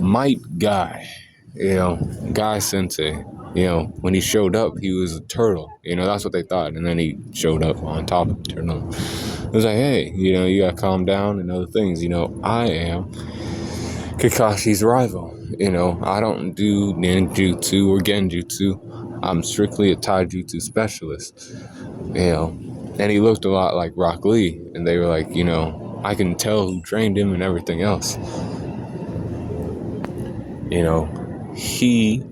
Might Guy, Guy Sensei. When he showed up, he was a turtle. That's what they thought. And then he showed up on top of the turtle. It was like, hey, you gotta calm down and other things. I am Kakashi's rival. I don't do ninjutsu or genjutsu. I'm strictly a taijutsu specialist. And he looked a lot like Rock Lee. And they were like, I can tell who trained him and everything else. He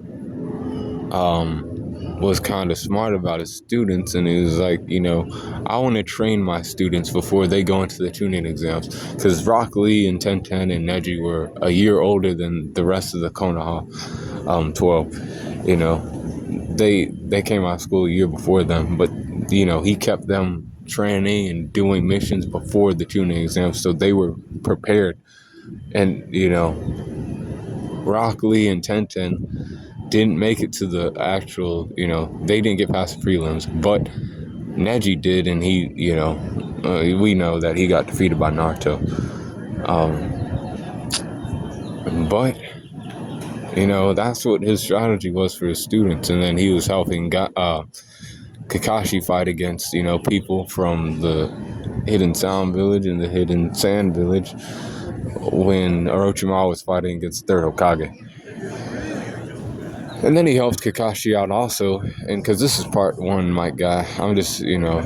was kind of smart about his students, and he was like, I want to train my students before they go into the Chunin exams, because Rock Lee and Tenten and Neji were a year older than the rest of the Konoha 12. They came out of school a year before them, but he kept them training and doing missions before the Chunin exams, so they were prepared. And Rock Lee and Tenten didn't make it to the actual, they didn't get past the prelims, but Neji did, and he, we know that he got defeated by Naruto. But, that's what his strategy was for his students, and then he was helping Kakashi fight against, people from the Hidden Sound Village and the Hidden Sand Village when Orochimaru was fighting against the Third Hokage. And then he helped Kakashi out also, and because this is part one, Might Guy, I'm just,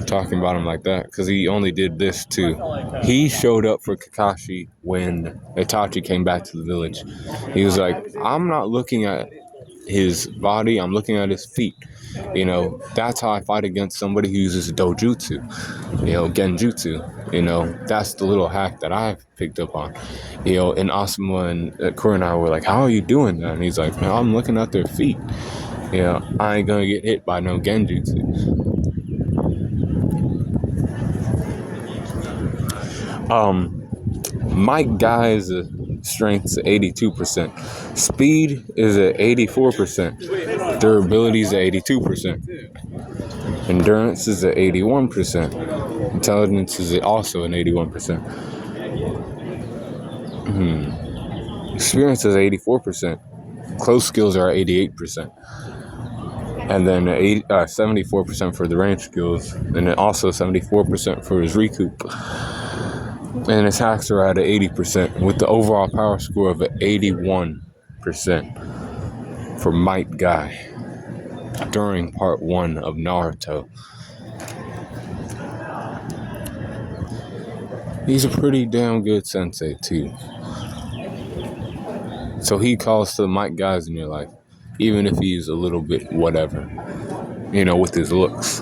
talking about him like that, because he only did this too. He showed up for Kakashi when Itachi came back to the village. He was like, I'm not looking at his body, I'm looking at his feet. That's how I fight against somebody who uses dojutsu, genjutsu. That's the little hack that I've picked up on. And Asuma and Kurenai were like, how are you doing that? And he's like, man, I'm looking at their feet. I ain't gonna get hit by no genjutsu. Might Guy's strength is 82%. Speed is at 84%. Durability is at 82%. Endurance is at 81%. Intelligence is also an 81%. Experience is 84%. Close skills are 88%. And then 74% for the range skills. And then also 74% for his recoup. And his hacks are at 80%, with the overall power score of 81% for Might Guy during part 1 of Naruto. He's a pretty damn good sensei too. So he calls to the Might Guys in your life, even if he's a little bit whatever, with his looks.